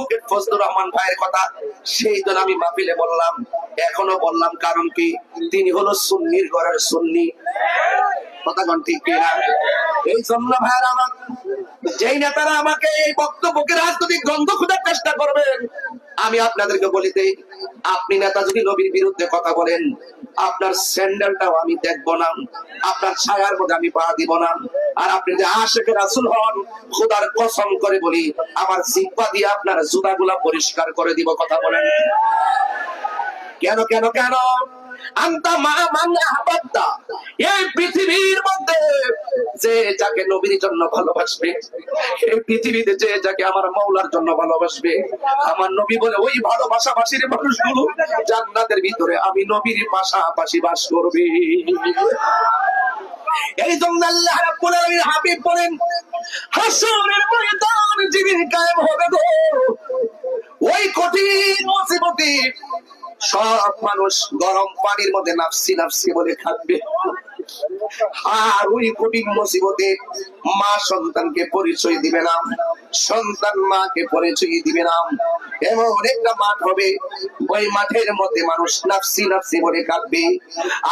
Advocate Fazlur Rahman ভাইয়ের কথা সেই জন্য আমি মাহফিলে বললাম, এখনো বললাম, কারণ কি তিনি হলো সুন্নির ঘরের সুন্নি। কথা কোন ঠিক কিনা? এই জন্য ভাইয়ের আমার, যেই নেতারা আমাকে এই বক্তব্যকে রাজনৈতিক গন্ধ খোঁজার চেষ্টা করবেন, আমি আপনাদেরকে বলি দেই, আপনি নেতা যদি নবীর বিরুদ্ধে কথা বলেন, আপনার স্যান্ডেলটাও আমি দেখবো না, আপনার ছায়ার মধ্যে আমি পা দিব না। আর আপনি যে আশিকে রাসূল হন, খোদার কসম করে বলি, আমার জিহ্বা দিয়ে আপনার জুতাগুলা পরিষ্কার করে দিব। কথা বলেন কেন কেন কেন? আনতা মা মান আহাব্বাতা, এই পৃথিবীর মধ্যে যে যাকে নবীর জন্য ভালোবাসবে, এই পৃথিবীতে যে যাকে আমার মাওলার জন্য ভালোবাসবে, আমার নবী বলে ওই ভালোবাসাবাসীর মানুষগুলো জান্নাতের ভিতরে আমি নবীর পাশাপাশি বাস করবে। এই জন্য আল্লাহ রাব্বুল আলামিন হাবিব বলেন, হাসরের ময়দান যেদিন কায়েম হবে গো, ওই কঠিন মুসিবতে সব মানুষ গরম পানির মধ্যে নাফসি নাফসি বলে থাকবে। আর ওই কঠিন মুসিবতে মা সন্তানকে পরিচয় দিবে না, সন্তান মাকে পরিচয় দিবে না। এমন একটা মাঠ হবে, ওই মাঠের মধ্যে মানুষ নাফসি নাফসি বলে কাঁদবে।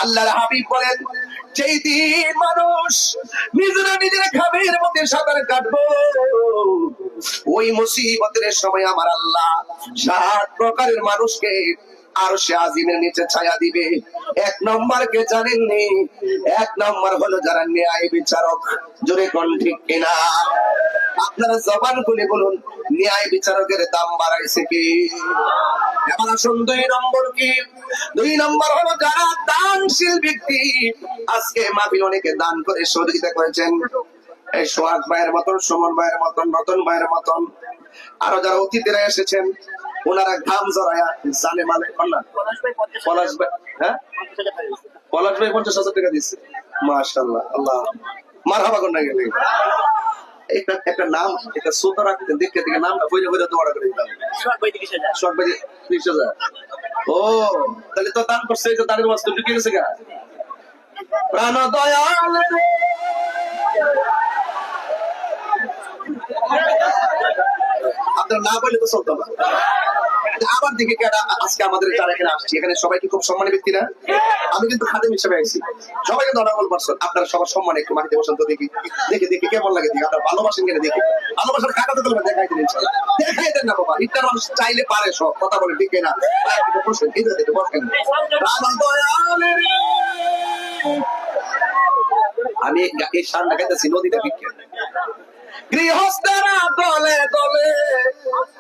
আল্লাহর হাবিব বলেন, যেই দিন মানুষ নিজেরা নিজের খামের মধ্যে সাঁতার কাটবো, ওই মুসিবতের সময় আমার আল্লাহ 7 প্রকারের মানুষকে আরশে আজিমের নিচে ছায়া দিবে। 1 নম্বর কে জানেননি? 1 নম্বর হলো যারা ন্যায় বিচারক। জোরে কোন ঠিক কিনা? আপনারা জবান খুলে বলুন, ন্যায় বিচারকের দাম বাড়াইছে কি? এবার আসুন 2 নম্বর কি? 2 নম্বর হলো যারা দানশীল ব্যক্তি। আজকে মাহফিল অনেকে দান করে সহযোগিতা করেছেন, এই সোহাগ ভাইয়ের মতন, সুমন ভাইয়ের মতন, রতন ভাইয়ের মতন, আরো যারা অতিথিরা এসেছেন, ওনারা ঘাম জড়ায়া জানে মানে পলাশ ভাই, হ্যাঁ পলাশ ভাই 50,000 টাকা দিচ্ছে। মাশাআল্লাহ, আল্লাহ মারহাবা কোন না গেলে। একটা নাম, একটা সুতা রাখতেন, দেখে দেখে নামটা বইলে বইলে দোয়া করে দিতাম। সোহাগ ভাই 30,000। ও তাহলে তো দান করছে, যে দানের বস্তু ঢুকে গেছে গা। প্রাণ দয়াল রে, আপনার না বললে তো চলতো না। আবার দেখি আজকে আমাদের যারা এখানে আসছি, এখানে সবাই কি খুব সম্মানী ব্যক্তি না? আমি কিন্তু খাদেম হিসেবে আছি, সবাই কিন্তু অনাবল পারসন। আপনারা সবার সম্মানে একটু মাটিতে বসেন তো, দেখি দেখি দেখি কেমন লাগে, দেখি আপনারা ভালোবাসেন কিনা, দেখি ভালোবাসার কাকাতে তোলা দেখাই দিন, ইনশাআল্লাহ দেখাই দেন না বাবা। ইত্যার মানুষ চাইলে পারে সব কথা বলে, ঠিক না? বসেন, বসেন। আমি এই সার লাগাইতেছি নদীটা বিখ্যাত, গৃহস্থরা দলে দলে